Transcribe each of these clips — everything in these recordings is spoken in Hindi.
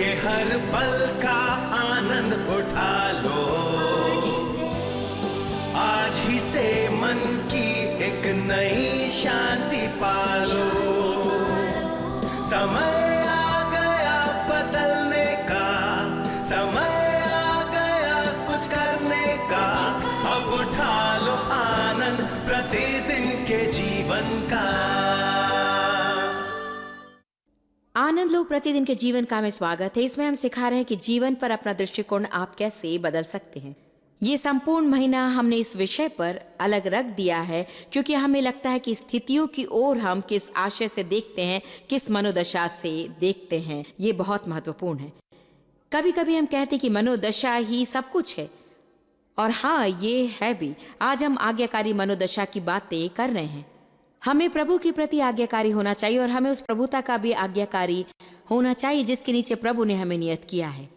के हर पल का आनंद उठा लो। आज ही से मन की एक नई शांति पालो। समय आ गया बदलने का, समय आ गया कुछ करने का। अब उठा लो आनंद प्रतिदिन के जीवन का। आनंद लो प्रतिदिन के जीवन का में स्वागत है। इसमें हम सिखा रहे हैं कि जीवन पर अपना दृष्टिकोण आप कैसे बदल सकते हैं। ये संपूर्ण महीना हमने इस विषय पर अलग रख दिया है क्योंकि हमें लगता है कि स्थितियों की ओर हम किस आशय से देखते हैं, किस मनोदशा से देखते हैं, ये बहुत महत्वपूर्ण है। कभी कभी हम कहते हैं कि मनोदशा ही सब कुछ है, और हाँ, ये है भी। आज हम आज्ञाकारी मनोदशा की बातें कर रहे हैं। हमें प्रभु के प्रति आज्ञाकारी होना चाहिए और हमें उस प्रभुता का भी आज्ञाकारी होना चाहिए जिसके नीचे प्रभु ने हमें नियत किया है।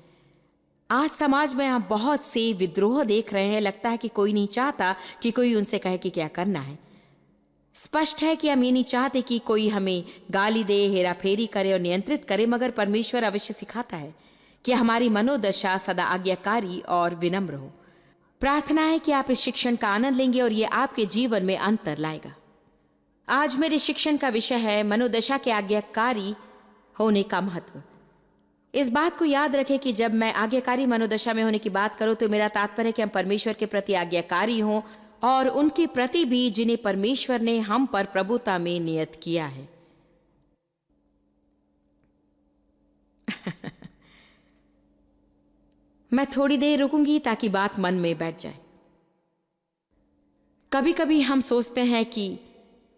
आज समाज में हम बहुत से विद्रोह देख रहे हैं। लगता है कि कोई नहीं चाहता कि कोई उनसे कहे कि क्या करना है। स्पष्ट है कि हम ये नहीं चाहते कि कोई हमें गाली दे, हेराफेरी करे और नियंत्रित करे, मगर परमेश्वर अवश्य सिखाता है कि हमारी मनोदशा सदा आज्ञाकारी और विनम्र हो। प्रार्थना है कि आप इस शिक्षण का आनंद लेंगे और ये आपके जीवन में अंतर लाएगा। आज मेरे शिक्षण का विषय है मनोदशा के आज्ञाकारी होने का महत्व। इस बात को याद रखें कि जब मैं आज्ञाकारी मनोदशा में होने की बात करूं तो मेरा तात्पर्य है कि हम परमेश्वर के प्रति आज्ञाकारी हों और उनके प्रति भी जिन्हें परमेश्वर ने हम पर प्रभुता में नियत किया है। मैं थोड़ी देर रुकूंगी ताकि बात मन में बैठ जाए। कभी कभी हम सोचते हैं कि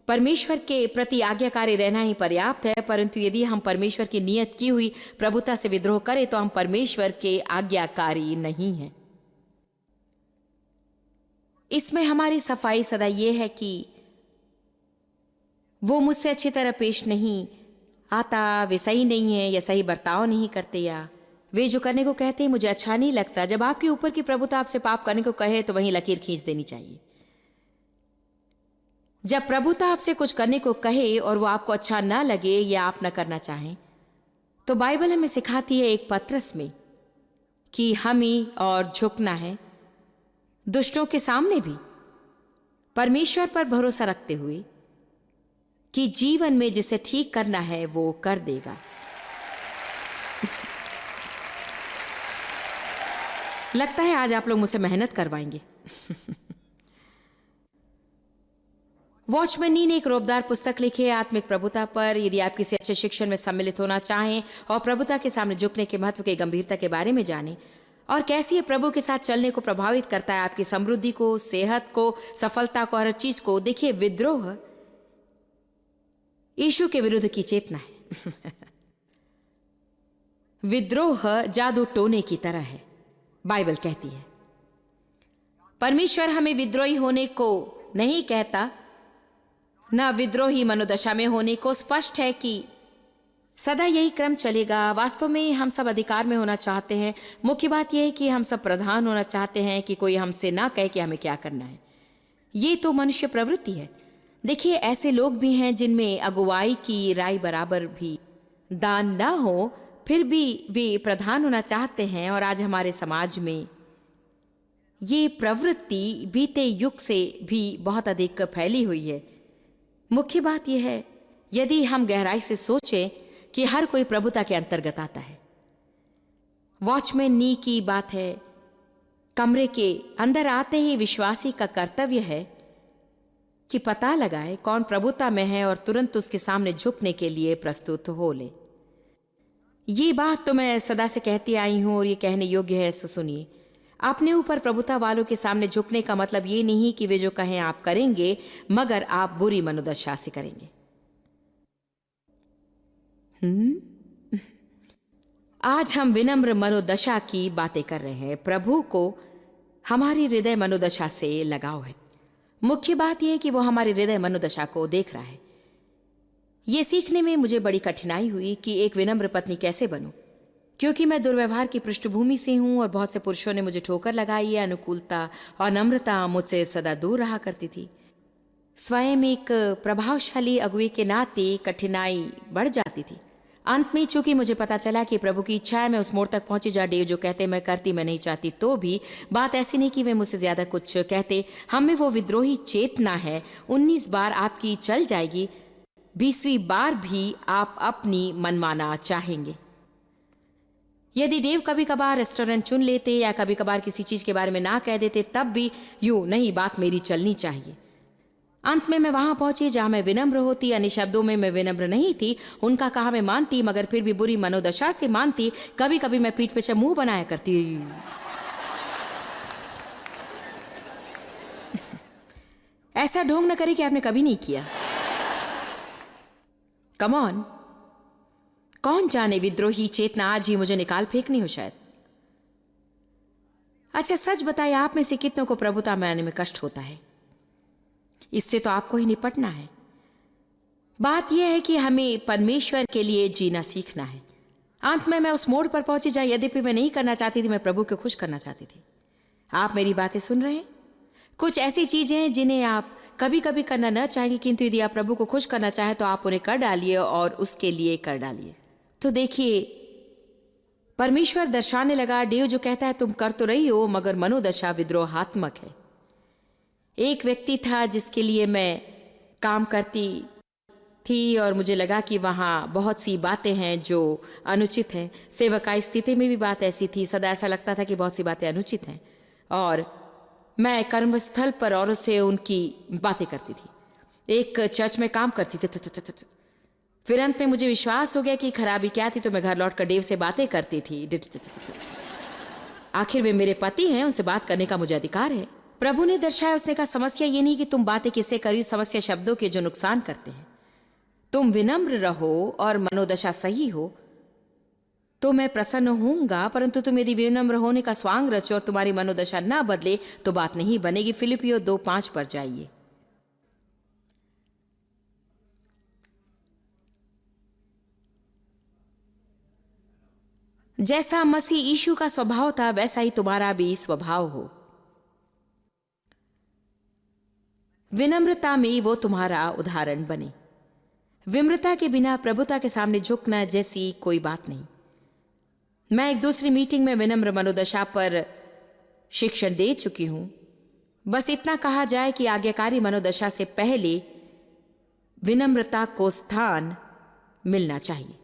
परमेश्वर के प्रति आज्ञाकारी रहना ही पर्याप्त है, परंतु यदि हम परमेश्वर की नियत की हुई प्रभुता से विद्रोह करें तो हम परमेश्वर के आज्ञाकारी नहीं हैं। इसमें हमारी सफाई सदा यह है कि वो मुझसे अच्छी तरह पेश नहीं आता, वे सही नहीं है या सही बर्ताव नहीं करते, या वे जो करने को कहते हैं मुझे अच्छा नहीं लगता। जब आपके ऊपर की प्रभुता आपसे पाप करने को कहे तो वहीं लकीर खींच देनी चाहिए। जब प्रभुता आपसे कुछ करने को कहे और वो आपको अच्छा ना लगे या आप ना करना चाहें, तो बाइबल हमें सिखाती है एक पत्रस में कि हमें और झुकना है दुष्टों के सामने भी, परमेश्वर पर भरोसा रखते हुए कि जीवन में जिसे ठीक करना है वो कर देगा। लगता है आज आप लोग मुझसे मेहनत करवाएंगे। वॉचमैन नी ने एक रोबदार पुस्तक लिखी है आत्मिक प्रभुता पर। यदि आप किसी अच्छे शिक्षण में सम्मिलित होना चाहें और प्रभुता के सामने झुकने के महत्व की गंभीरता के बारे में जानें और कैसे ये प्रभु के साथ चलने को प्रभावित करता है आपकी समृद्धि को, सेहत को, सफलता को, हर चीज को, देखिए विद्रोह यीशु के विरुद्ध की चेतना है। विद्रोह जादू टोने की तरह है, बाइबल कहती है। परमेश्वर हमें विद्रोही होने को नहीं कहता, न विद्रोही मनोदशा में होने को। स्पष्ट है कि सदा यही क्रम चलेगा। वास्तव में हम सब अधिकार में होना चाहते हैं। मुख्य बात यह है कि हम सब प्रधान होना चाहते हैं कि कोई हमसे ना कहे कि हमें क्या करना है। ये तो मनुष्य प्रवृत्ति है। देखिए, ऐसे लोग भी हैं जिनमें अगुवाई की राय बराबर भी दान ना हो, फिर भी वे प्रधान होना चाहते हैं। और आज हमारे समाज में ये प्रवृत्ति बीते युग से भी बहुत अधिक फैली हुई है। मुख्य बात यह है, यदि हम गहराई से सोचें कि हर कोई प्रभुता के अंतर्गत आता है। वॉचमैन नी की बात है, कमरे के अंदर आते ही विश्वासी का कर्तव्य है कि पता लगाए कौन प्रभुता में है और तुरंत उसके सामने झुकने के लिए प्रस्तुत हो ले। ये बात तो मैं सदा से कहती आई हूं और ये कहने योग्य है, सो सुनिए। अपने ऊपर प्रभुता वालों के सामने झुकने का मतलब ये नहीं कि वे जो कहें आप करेंगे, मगर आप बुरी मनोदशा से करेंगे। आज हम विनम्र मनोदशा की बातें कर रहे हैं। प्रभु को हमारी हृदय मनोदशा से लगाव है। मुख्य बात यह है कि वो हमारी हृदय मनोदशा को देख रहा है। ये सीखने में मुझे बड़ी कठिनाई हुई कि एक विनम्र पत्नी कैसे बनूं, क्योंकि मैं दुर्व्यवहार की पृष्ठभूमि से हूं और बहुत से पुरुषों ने मुझे ठोकर लगाई है। अनुकूलता और नम्रता मुझसे सदा दूर रहा करती थी। स्वयं एक प्रभावशाली अगुवे के नाते कठिनाई बढ़ जाती थी। अंत में चूंकि मुझे पता चला कि प्रभु की इच्छा है, मैं उस मोड़ तक पहुंची जहाँ डेव जो कहते मैं करती, मैं नहीं चाहती तो भी। बात ऐसी नहीं कि वे मुझसे ज्यादा कुछ कहते, हम में वो विद्रोही चेतना है। 19 बार आपकी चल जाएगी, 20वीं बार भी आप अपनी मनमाना चाहेंगे। यदि देव कभी कभार रेस्टोरेंट चुन लेते या कभी कभार किसी चीज के बारे में ना कह देते, तब भी यूं नहीं, बात मेरी चलनी चाहिए। अंत में मैं वहां पहुंची जहां मैं विनम्र होती। अन्य शब्दों में मैं विनम्र नहीं थी, उनका कहा मैं मानती, मगर फिर भी बुरी मनोदशा से मानती। कभी कभी मैं पीठ पे मुंह बनाया करती। ऐसा ढोंग न करे कि आपने कभी नहीं किया। कम ऑन, कौन जाने विद्रोही चेतना आज ही मुझे निकाल फेंकनी हो शायद। अच्छा सच बताइए, आप में से कितनों को प्रभुता में आने में कष्ट होता है? इससे तो आपको ही निपटना है। बात यह है कि हमें परमेश्वर के लिए जीना सीखना है। अंत में मैं उस मोड़ पर पहुंची जहां यद्यपि मैं नहीं करना चाहती थी, मैं प्रभु को खुश करना चाहती थी। आप मेरी बातें सुन रहे हैं? कुछ ऐसी चीजें हैं जिन्हें आप कभी कभी करना न चाहेंगे, किंतु यदि आप प्रभु को खुश करना चाहें तो आप उन्हें कर डालिए और उसके लिए कर डालिए। तो देखिए, परमेश्वर दर्शाने लगा, डेव जो कहता है तुम कर तो रही हो, मगर मनोदशा विद्रोहात्मक है। एक व्यक्ति था जिसके लिए मैं काम करती थी और मुझे लगा कि वहाँ बहुत सी बातें हैं जो अनुचित हैं। सेवकाई स्थिति में भी बात ऐसी थी, सदा ऐसा लगता था कि बहुत सी बातें अनुचित हैं और मैं कर्मस्थल पर औरों से उनकी बातें करती थी। एक चर्च में काम करती थी। फिर अंत में मुझे विश्वास हो गया कि खराबी क्या थी, तो मैं घर लौटकर डेव से बातें करती थी। आखिर वे मेरे पति हैं, उनसे बात करने का मुझे अधिकार है। प्रभु ने दर्शाया, उसने कहा समस्या ये नहीं कि तुम बातें किससे करी, समस्या शब्दों के जो नुकसान करते हैं। तुम विनम्र रहो और मनोदशा सही हो तो मैं प्रसन्न होऊंगा, परंतु तुम यदि विनम्र होने का स्वांग रचो और तुम्हारी मनोदशा ना बदले तो बात नहीं बनेगी। फिलिपियो 2:5 पर जाइए। जैसा मसीह यीशु का स्वभाव था वैसा ही तुम्हारा भी स्वभाव हो। विनम्रता में वो तुम्हारा उदाहरण बने। विम्रता के बिना प्रभुता के सामने झुकना जैसी कोई बात नहीं। मैं एक दूसरी मीटिंग में विनम्र मनोदशा पर शिक्षण दे चुकी हूं। बस इतना कहा जाए कि आज्ञाकारी मनोदशा से पहले विनम्रता को स्थान मिलना चाहिए।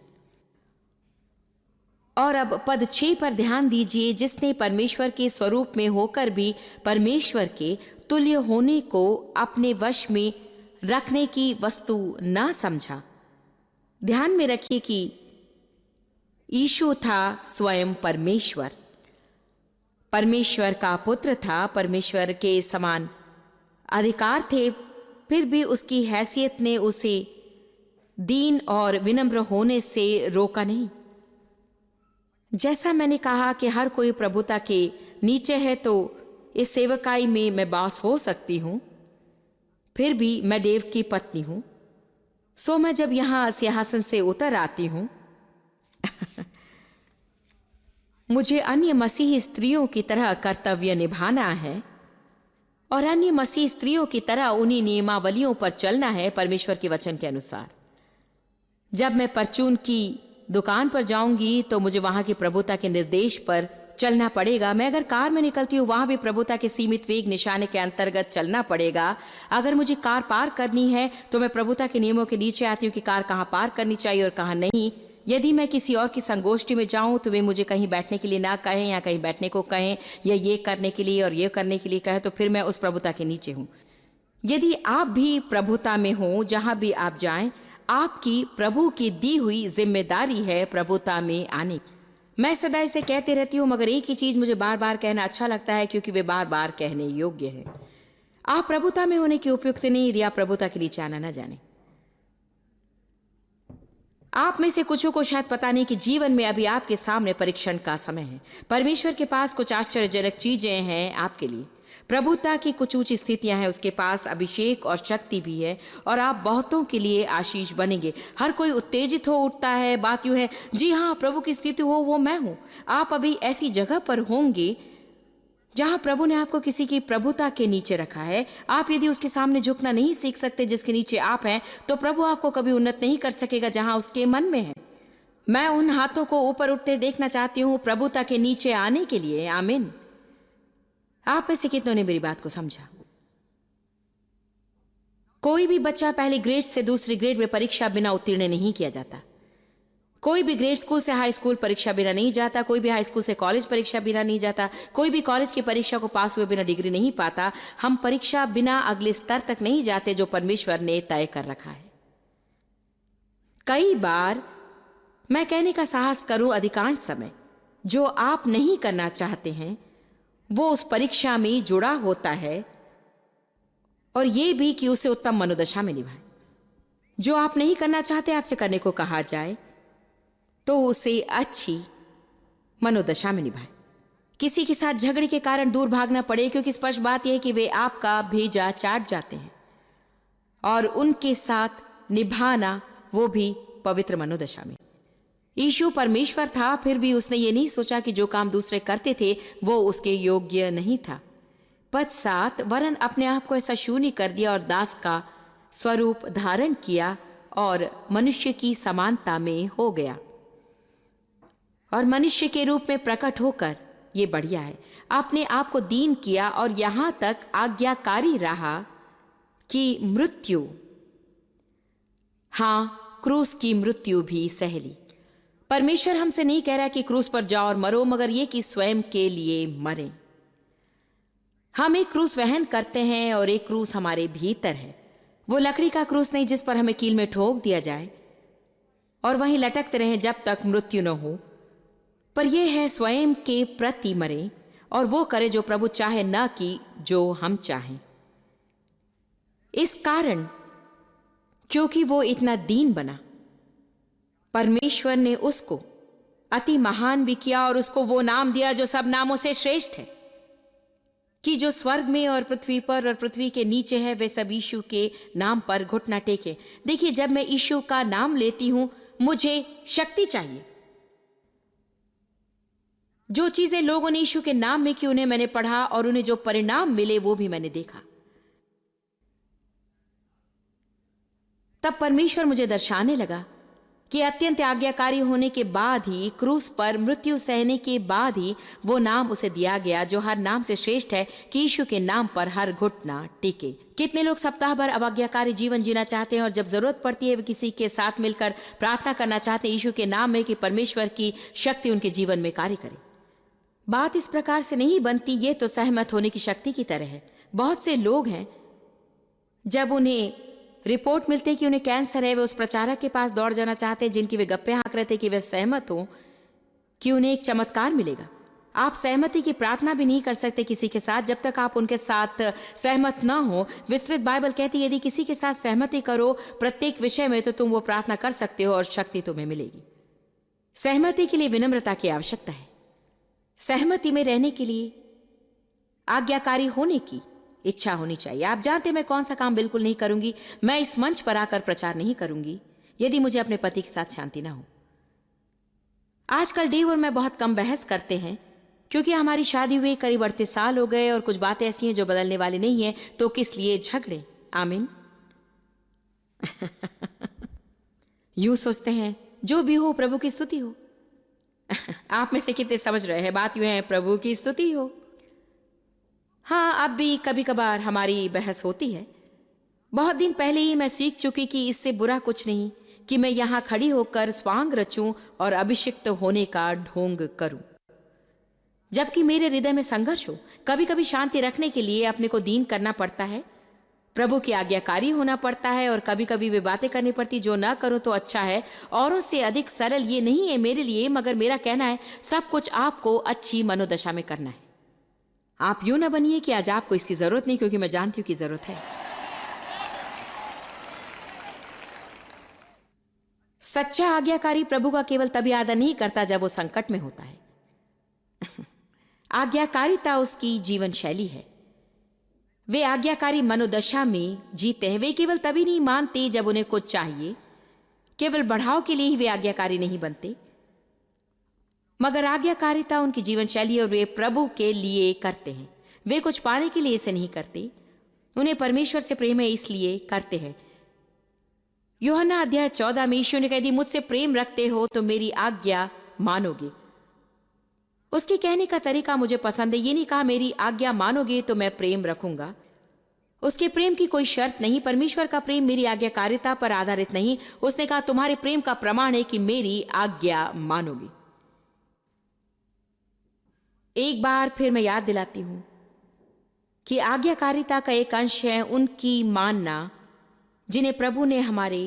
और अब पद 6 पर ध्यान दीजिए, जिसने परमेश्वर के स्वरूप में होकर भी परमेश्वर के तुल्य होने को अपने वश में रखने की वस्तु ना समझा। ध्यान में रखिए कि यीशु था स्वयं परमेश्वर, परमेश्वर का पुत्र था, परमेश्वर के समान अधिकार थे, फिर भी उसकी हैसियत ने उसे दीन और विनम्र होने से रोका नहीं। जैसा मैंने कहा कि हर कोई प्रभुता के नीचे है, तो इस सेवकाई में मैं बॉस हो सकती हूं, फिर भी मैं डेव की पत्नी हूं। सो मैं जब यहां सिंहासन से उतर आती हूं मुझे अन्य मसीही स्त्रियों की तरह कर्तव्य निभाना है और अन्य मसीही स्त्रियों की तरह उन्हीं नियमावलियों पर चलना है परमेश्वर के वचन के अनुसार। जब मैं परचून की दुकान पर जाऊंगी तो मुझे वहां की प्रभुता के निर्देश पर चलना पड़ेगा। मैं अगर कार में निकलती हूँ, वहां भी प्रभुता के सीमित वेग निशाने के अंतर्गत चलना पड़ेगा। अगर मुझे कार पार करनी है तो मैं प्रभुता के नियमों के नीचे आती हूँ कि कार कहाँ पार करनी चाहिए और कहाँ नहीं। यदि मैं किसी और की संगोष्ठी में जाऊं तो वे मुझे कहीं बैठने के लिए ना कहें या कहीं बैठने को कहें या ये करने के लिए और ये करने के लिए कहें, तो फिर मैं उस प्रभुता के नीचे हूं। यदि आप भी प्रभुता में हो, जहां भी आप जाएं, आपकी प्रभु की दी हुई जिम्मेदारी है प्रभुता में आने की। मैं सदा इसे कहते रहती हूं, मगर एक ही चीज मुझे बार बार कहना अच्छा लगता है, क्योंकि वे बार बार कहने योग्य है। आप प्रभुता में होने की उपयुक्त नहीं यदि आप प्रभुता के नीचे आना न जाने। आप में से कुछों को शायद पता नहीं कि जीवन में अभी आपके सामने परीक्षण का समय है। परमेश्वर के पास कुछ आश्चर्यजनक चीजें हैं आपके लिए। प्रभुता की कुछ ऊंची स्थितियां हैं, उसके पास अभिषेक और शक्ति भी है और आप बहुतों के लिए आशीष बनेंगे। हर कोई उत्तेजित हो उठता है। बात यूं है, जी हाँ, प्रभु की स्थिति हो वो मैं हूं। आप अभी ऐसी जगह पर होंगे जहां प्रभु ने आपको किसी की प्रभुता के नीचे रखा है। आप यदि उसके सामने झुकना नहीं सीख सकते जिसके नीचे आप हैं, तो प्रभु आपको कभी उन्नत नहीं कर सकेगा जहां उसके मन में है। मैं उन हाथों को ऊपर उठते देखना चाहती हूं प्रभुता के नीचे आने के लिए। आमीन। आप में से कितनों ने मेरी बात को समझा? कोई भी बच्चा पहले ग्रेड से दूसरी ग्रेड में परीक्षा बिना उत्तीर्ण नहीं किया जाता। कोई भी ग्रेड स्कूल से हाई स्कूल परीक्षा बिना नहीं जाता। कोई भी हाई स्कूल से कॉलेज परीक्षा बिना नहीं जाता। कोई भी कॉलेज की परीक्षा को पास हुए बिना डिग्री नहीं पाता। हम परीक्षा बिना अगले स्तर तक नहीं जाते जो परमेश्वर ने तय कर रखा है। कई बार मैं कहने का साहस करूं, अधिकांश समय जो आप नहीं करना चाहते हैं वो उस परीक्षा में जुड़ा होता है, और यह भी कि उसे उत्तम मनोदशा में निभाएं। जो आप नहीं करना चाहते आपसे करने को कहा जाए तो उसे अच्छी मनोदशा में निभाएं। किसी के साथ झगड़े के कारण दूर भागना पड़े, क्योंकि स्पष्ट बात यह है कि वे आपका भेजा चाट जाते हैं, और उनके साथ निभाना वो भी पवित्र मनोदशा में। यीशु परमेश्वर था, फिर भी उसने ये नहीं सोचा कि जो काम दूसरे करते थे वो उसके योग्य नहीं था। पद 7, वरन अपने आप को ऐसा शून्य कर दिया और दास का स्वरूप धारण किया और मनुष्य की समानता में हो गया, और मनुष्य के रूप में प्रकट होकर, ये बढ़िया है, अपने आप को दीन किया और यहां तक आज्ञाकारी रहा कि मृत्यु, हां, क्रूस की मृत्यु भी सह ली। परमेश्वर हमसे नहीं कह रहा कि क्रूस पर जाओ और मरो, मगर ये कि स्वयं के लिए मरें। हम एक क्रूस वहन करते हैं और एक क्रूस हमारे भीतर है। वो लकड़ी का क्रूस नहीं जिस पर हमें कील में ठोक दिया जाए और वहीं लटकते रहें जब तक मृत्यु न हो, पर यह है स्वयं के प्रति मरे और वो करे जो प्रभु चाहे, न कि जो हम चाहें। इस कारण, क्योंकि वो इतना दीन बना, परमेश्वर ने उसको अति महान भी किया और उसको वो नाम दिया जो सब नामों से श्रेष्ठ है, कि जो स्वर्ग में और पृथ्वी पर और पृथ्वी के नीचे है वे सब यीशु के नाम पर घुटना टेके। देखिए, जब मैं यीशु का नाम लेती हूं मुझे शक्ति चाहिए। जो चीजें लोगों ने यीशु के नाम में की उन्हें मैंने पढ़ा, और उन्हें जो परिणाम मिले वो भी मैंने देखा। तब परमेश्वर मुझे दर्शाने लगा कि अत्यंत आज्ञाकारी होने के बाद ही, क्रूस पर मृत्यु सहने के बाद ही वो नाम उसे दिया गया जो हर नाम से श्रेष्ठ है, कि यीशु के नाम पर हर घुटना टिके। कितने लोग सप्ताह भर अवाज्ञाकारी जीवन जीना चाहते हैं और जब जरूरत पड़ती है वे किसी के साथ मिलकर प्रार्थना करना चाहते हैं यीशु के नाम में कि परमेश्वर की शक्ति उनके जीवन में कार्य करे। बात इस प्रकार से नहीं बनती, ये तो सहमत होने की शक्ति की तरह है। बहुत से लोग हैं जब उन्हें रिपोर्ट मिलती कि उन्हें कैंसर है, वे उस प्रचारक के पास दौड़ जाना चाहते हैं जिनकी वे गप्पे हाँक रहे थे कि वे सहमत हों कि उन्हें एक चमत्कार मिलेगा। आप सहमति की प्रार्थना भी नहीं कर सकते किसी के साथ जब तक आप उनके साथ सहमत ना हो। विस्तृत बाइबल कहती है यदि किसी के साथ सहमति करो प्रत्येक विषय में तो तुम वो प्रार्थना कर सकते हो और शक्ति तुम्हें मिलेगी। सहमति के लिए विनम्रता की आवश्यकता है। सहमति में रहने के लिए आज्ञाकारी होने की इच्छा होनी चाहिए। आप जानते हैं मैं कौन सा काम बिल्कुल नहीं करूंगी। मैं इस मंच पर आकर प्रचार नहीं करूंगी यदि मुझे अपने पति के साथ शांति ना हो। आजकल डेव और मैं बहुत कम बहस करते हैं क्योंकि हमारी शादी हुए करीब 38 साल हो गए और कुछ बातें ऐसी हैं जो बदलने वाली नहीं है, तो किस लिए झगड़े। आमीन। यूं सोचते हैं जो भी हो प्रभु की स्तुति हो। आप में से कितने समझ रहे हैं बात यूं है, प्रभु की स्तुति हो। हाँ, अब भी कभी कभार हमारी बहस होती है। बहुत दिन पहले ही मैं सीख चुकी कि इससे बुरा कुछ नहीं कि मैं यहां खड़ी होकर स्वांग रचूं और अभिषिक्त होने का ढोंग करूं, जबकि मेरे हृदय में संघर्ष हो। कभी कभी शांति रखने के लिए अपने को दीन करना पड़ता है, प्रभु की आज्ञाकारी होना पड़ता है, और कभी कभी वे बातें करनी पड़ती जो ना करूं तो अच्छा है। औरों से अधिक सरल ये नहीं है मेरे लिए, मगर मेरा कहना है सब कुछ आपको अच्छी मनोदशा में करना है। आप यूं ना बनिए कि आज आपको इसकी जरूरत नहीं, क्योंकि मैं जानती हूं कि जरूरत है। सच्चा आज्ञाकारी प्रभु का केवल तभी आदर नहीं करता जब वो संकट में होता है। आज्ञाकारिता उसकी जीवन शैली है। वे आज्ञाकारी मनोदशा में जीते हैं। वे केवल तभी नहीं मानते जब उन्हें कुछ चाहिए। केवल बढ़ाव के लिए ही वे आज्ञाकारी नहीं बनते, मगर आज्ञाकारिता उनकी जीवन शैली और वे प्रभु के लिए करते हैं। वे कुछ पाने के लिए इसे नहीं करते, उन्हें परमेश्वर से प्रेम है इसलिए करते हैं। यूहन्ना अध्याय 14 में यीशु ने कह दी, मुझसे प्रेम रखते हो तो मेरी आज्ञा मानोगे। उसके कहने का तरीका मुझे पसंद है। ये नहीं कहा मेरी आज्ञा मानोगे तो मैं प्रेम रखूंगा। उसके प्रेम की कोई शर्त नहीं। परमेश्वर का प्रेम मेरी आज्ञाकारिता पर आधारित नहीं। उसने कहा तुम्हारे प्रेम का प्रमाण है कि मेरी आज्ञा मानोगे। एक बार फिर मैं याद दिलाती हूं कि आज्ञाकारिता का एक अंश है उनकी मानना जिन्हें प्रभु ने हमारे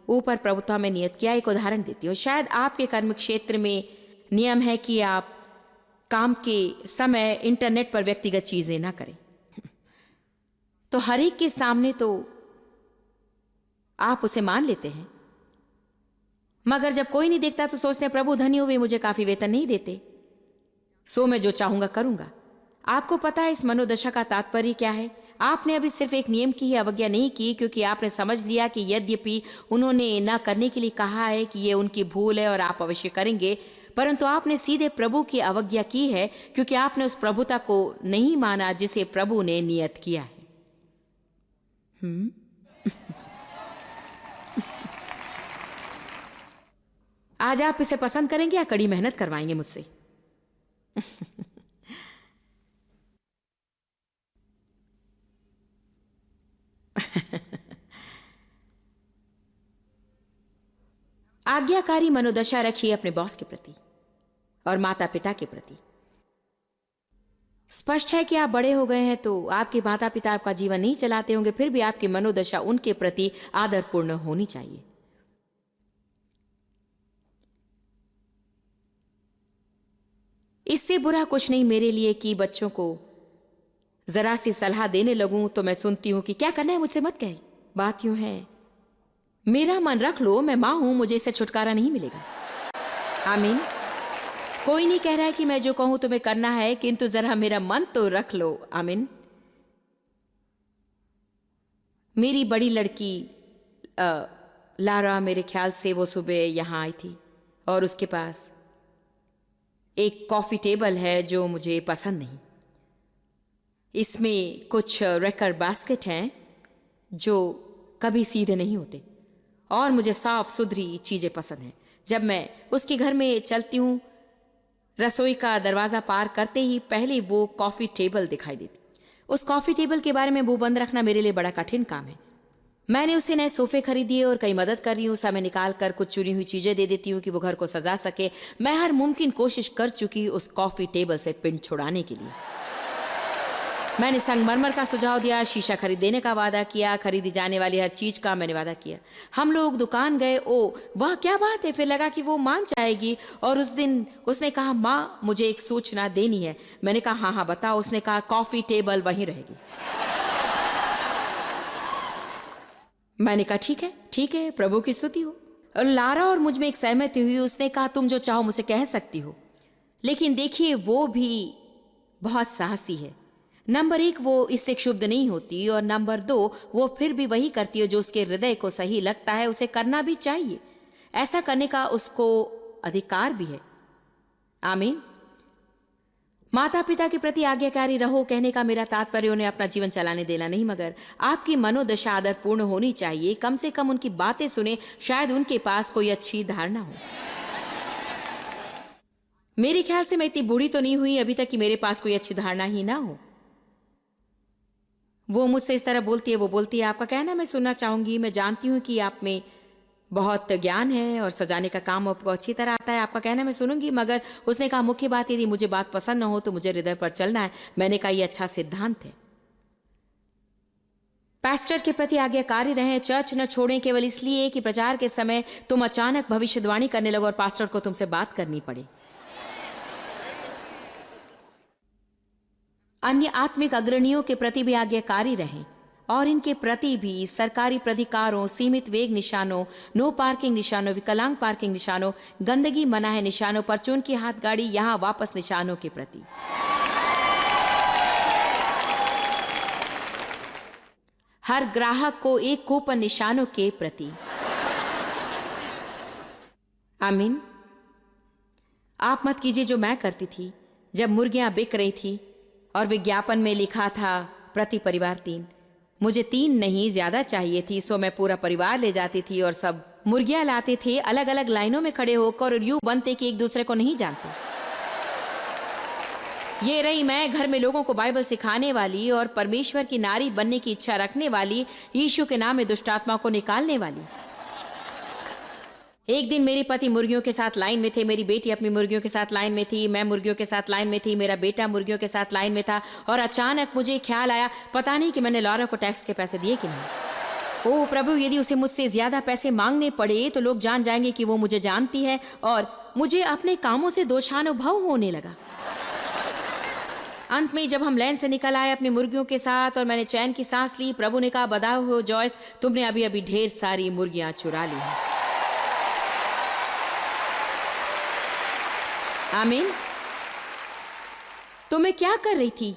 ऊपर प्रभुत्व में नियत किया। एक उदाहरण देती हूँ। शायद आपके कर्म क्षेत्र में नियम है कि आप काम के समय इंटरनेट पर व्यक्तिगत चीजें ना करें, तो हर एक के सामने तो आप उसे मान लेते हैं, मगर जब कोई नहीं देखता तो सोचते हैं प्रभु धन्य हो, वे मुझे काफी वेतन नहीं देते, सो मैं जो चाहूंगा करूंगा। आपको पता है इस मनोदशा का तात्पर्य क्या है? आपने अभी सिर्फ एक नियम की ही अवज्ञा नहीं की, क्योंकि आपने समझ लिया कि यद्यपि उन्होंने ना करने के लिए कहा है कि ये उनकी भूल है और आप अवश्य करेंगे, परंतु आपने सीधे प्रभु की अवज्ञा की है, क्योंकि आपने उस प्रभुता को नहीं माना जिसे प्रभु ने नियत किया है। आज आप इसे पसंद करेंगे या कड़ी मेहनत करवाएंगे मुझसे? आज्ञाकारी मनोदशा रखिए अपने बॉस के प्रति और माता पिता के प्रति। स्पष्ट है कि आप बड़े हो गए हैं तो आपके माता पिता आपका जीवन नहीं चलाते होंगे, फिर भी आपकी मनोदशा उनके प्रति आदरपूर्ण होनी चाहिए। इससे बुरा कुछ नहीं मेरे लिए कि बच्चों को जरा सी सलाह देने लगूं तो मैं सुनती हूं कि क्या करना है मुझसे मत कहें। बात यूं है, मेरा मन रख लो, मैं मां हूं, मुझे इससे छुटकारा नहीं मिलेगा। आमीन। कोई नहीं कह रहा है कि मैं जो कहूं तुम्हें करना है, किंतु जरा मेरा मन तो रख लो। आमीन। मेरी बड़ी लड़की लारा, मेरे ख्याल से वो सुबह यहां आई थी और उसके पास एक कॉफी टेबल है जो मुझे पसंद नहीं। इसमें कुछ रेकर बास्केट हैं जो कभी सीधे नहीं होते और मुझे साफ सुथरी चीजें पसंद हैं। जब मैं उसके घर में चलती हूँ, रसोई का दरवाजा पार करते ही पहले वो कॉफी टेबल दिखाई देती। उस कॉफी टेबल के बारे में मुंह बंद रखना मेरे लिए बड़ा कठिन काम है। मैंने उसे नए सोफे खरीदिए और कई मदद कर रही हूँ। समय निकाल कर कुछ चुनी हुई चीजें दे देती हूँ कि वो घर को सजा सके। मैं हर मुमकिन कोशिश कर चुकी उस कॉफी टेबल से पिंड छुड़ाने के लिए। मैंने संगमरमर का सुझाव दिया, शीशा खरीद देने का वादा किया, खरीदी जाने वाली हर चीज का मैंने वादा किया। हम लोग दुकान गए। ओ वाह क्या बात है, फिर लगा कि वो मान जाएगी। और उस दिन उसने कहा माँ मुझे एक सूचना देनी है। मैंने कहा हाँ हाँ बताओ। उसने कहा कॉफी टेबल वहीं रहेगी। मैंने कहा ठीक है, प्रभु की स्तुति हो। और लारा और मुझ में एक सहमति हुई। उसने कहा तुम जो चाहो मुझसे कह सकती हो। लेकिन देखिए वो भी बहुत साहसी है। नंबर 1 वो इससे क्षुब्ध नहीं होती और नंबर 2 वो फिर भी वही करती है जो उसके हृदय को सही लगता है। उसे करना भी चाहिए, ऐसा करने का उसको अधिकार भी है। आमीन। माता पिता के प्रति आज्ञाकारी रहो कहने का मेरा तात्पर्य उन्हें अपना जीवन चलाने देना नहीं, मगर आपकी मनोदशा आदरपूर्ण होनी चाहिए। कम से कम उनकी बातें सुने, शायद उनके पास कोई अच्छी धारणा हो। मेरे ख्याल से मैं इतनी बूढ़ी तो नहीं हुई अभी तक कि मेरे पास कोई अच्छी धारणा ही ना हो। वो मुझसे इस तरह बोलती है, वो बोलती है आपका कहना मैं सुनना चाहूंगी। मैं जानती हूं कि आप में बहुत ज्ञान है और सजाने का काम आपको अच्छी तरह आता है। आपका कहना मैं सुनूंगी। मगर उसने कहा मुख्य बात यदि मुझे बात पसंद न हो तो मुझे हृदय पर चलना है। मैंने कहा यह अच्छा सिद्धांत है। पास्टर के प्रति आज्ञाकारी रहें। चर्च न छोड़ें केवल इसलिए कि प्रचार के समय तुम अचानक भविष्यवाणी करने लगो और पास्टर को तुमसे बात करनी पड़े। अन्य आत्मिक अग्रणियों के प्रति भी आज्ञाकारी रहें और इनके प्रति भी सरकारी प्राधिकारों, सीमित वेग निशानों, नो पार्किंग निशानों, विकलांग पार्किंग निशानों, गंदगी मना है निशानों, परचून की हाथ गाड़ी यहां वापस निशानों के प्रति। हर ग्राहक को एक कूपन निशानों के प्रति। आमीन। आप मत कीजिए जो मैं करती थी जब मुर्गियां बिक रही थी और विज्ञापन में लिखा था प्रति परिवार 3। मुझे 3 नहीं ज्यादा चाहिए थी, सो मैं पूरा परिवार ले जाती थी और सब मुर्गियां लाते थे, अलग अलग लाइनों में खड़े होकर, और यूं बनते कि एक दूसरे को नहीं जानते। ये रही मैं, घर में लोगों को बाइबल सिखाने वाली और परमेश्वर की नारी बनने की इच्छा रखने वाली, यीशु के नाम में दुष्ट आत्मा को निकालने वाली। एक दिन मेरे पति मुर्गियों के साथ लाइन में थे, मेरी बेटी अपनी मुर्गियों के साथ लाइन में थी, मैं मुर्गियों के साथ लाइन में थी, मेरा बेटा मुर्गियों के साथ लाइन में था, और अचानक मुझे ख्याल आया, पता नहीं कि मैंने लॉरा को टैक्स के पैसे दिए कि नहीं। ओह प्रभु, यदि उसे मुझसे ज्यादा पैसे मांगने पड़े तो लोग जान जाएंगे कि वो मुझे जानती है, और मुझे अपने कामों से दोषानुभव होने लगा। अंत में जब हम लैन से निकल आए अपनी मुर्गियों के साथ और मैंने चैन की सांस ली, प्रभु ने कहा, बधाई हो जॉयस, तुमने अभी अभी ढेर सारी मुर्गियां चुरा ली हैं। आमीन। तो मैं क्या कर रही थी?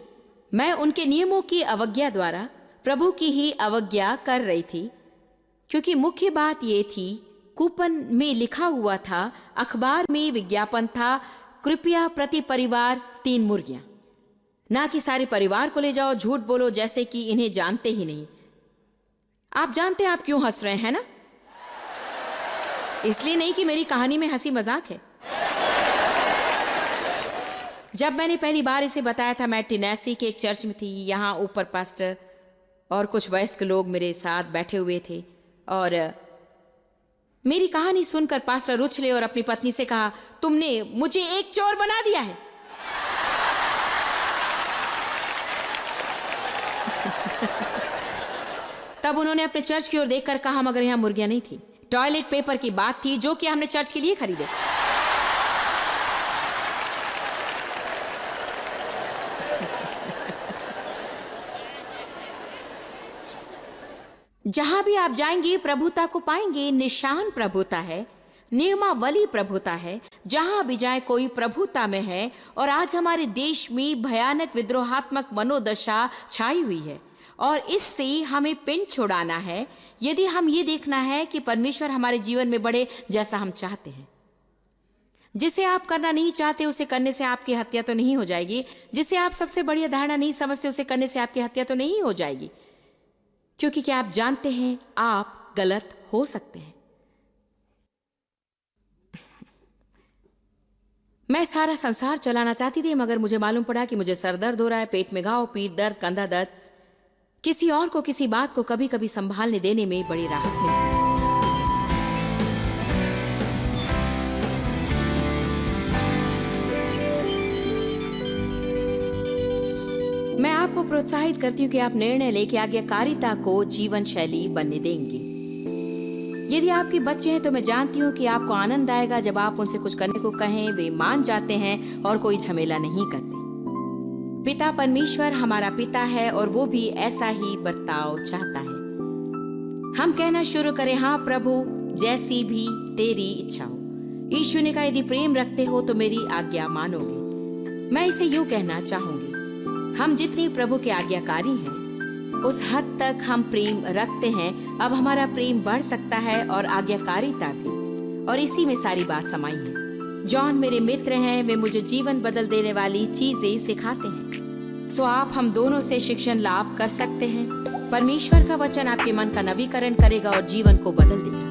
मैं उनके नियमों की अवज्ञा द्वारा प्रभु की ही अवज्ञा कर रही थी, क्योंकि मुख्य बात यह थी, कूपन में लिखा हुआ था, अखबार में विज्ञापन था, कृपया प्रति परिवार 3 मुर्गियां। ना कि सारे परिवार को ले जाओ, झूठ बोलो जैसे कि इन्हें जानते ही नहीं। आप जानते हैं आप क्यों हंस रहे हैं ना? इसलिए नहीं कि मेरी कहानी में हंसी मजाक है। जब मैंने पहली बार इसे बताया था, मैं टेनेसी के एक चर्च में थी। यहाँ ऊपर पास्टर और कुछ वयस्क लोग मेरे साथ बैठे हुए थे, और मेरी कहानी सुनकर पास्टर उछले और अपनी पत्नी से कहा, तुमने मुझे एक चोर बना दिया है। तब उन्होंने अपने चर्च की ओर देखकर कहा, मगर यहाँ मुर्गियां नहीं थी, टॉयलेट पेपर की बात थी, जो कि हमने चर्च के लिए खरीदे। जहां भी आप जाएंगे प्रभुता को पाएंगे। निशान प्रभुता है, नियमावली प्रभुता है, जहां भी जाए कोई प्रभुता में है। और आज हमारे देश में भयानक विद्रोहात्मक मनोदशा छाई हुई है, और इससे हमें पिंड छुड़ाना है यदि हम ये देखना है कि परमेश्वर हमारे जीवन में बढ़े जैसा हम चाहते हैं। जिसे आप करना नहीं चाहते उसे करने से आपकी हत्या तो नहीं हो जाएगी। जिसे आप सबसे बढ़िया धारणा नहीं समझते उसे करने से आपकी हत्या तो नहीं हो जाएगी, क्योंकि क्या आप जानते हैं आप गलत हो सकते हैं। मैं सारा संसार चलाना चाहती थी, मगर मुझे मालूम पड़ा कि मुझे सर दर्द हो रहा है, पेट में घाव, पीठ दर्द, कंधा दर्द। किसी और को किसी बात को कभी कभी संभालने देने में बड़ी राहत मिलती है। मैं आपको प्रोत्साहित करती हूँ कि आप निर्णय लेके आज्ञाकारिता को जीवन शैली बनने देंगे। यदि आपके बच्चे हैं तो मैं जानती हूँ कि आपको आनंद आएगा जब आप उनसे कुछ करने को कहें, वे मान जाते हैं और कोई झमेला नहीं करते। पिता परमेश्वर हमारा पिता है और वो भी ऐसा ही बर्ताव चाहता है। हम कहना शुरू करें, हाँ प्रभु, जैसी भी तेरी इच्छा हो। यीशु ने कहा, यदि प्रेम रखते हो तो मेरी आज्ञा मानोगे। मैं इसे यूं कहना चाहूंगी, हम जितने प्रभु के आज्ञाकारी हैं उस हद तक हम प्रेम रखते हैं। अब हमारा प्रेम बढ़ सकता है और आज्ञाकारिता भी, और इसी में सारी बात समाई है। जॉन मेरे मित्र हैं, वे मुझे जीवन बदल देने वाली चीजें सिखाते हैं। सो आप हम दोनों से शिक्षण लाभ कर सकते हैं। परमेश्वर का वचन आपके मन का नवीकरण करेगा और जीवन को बदल देगा।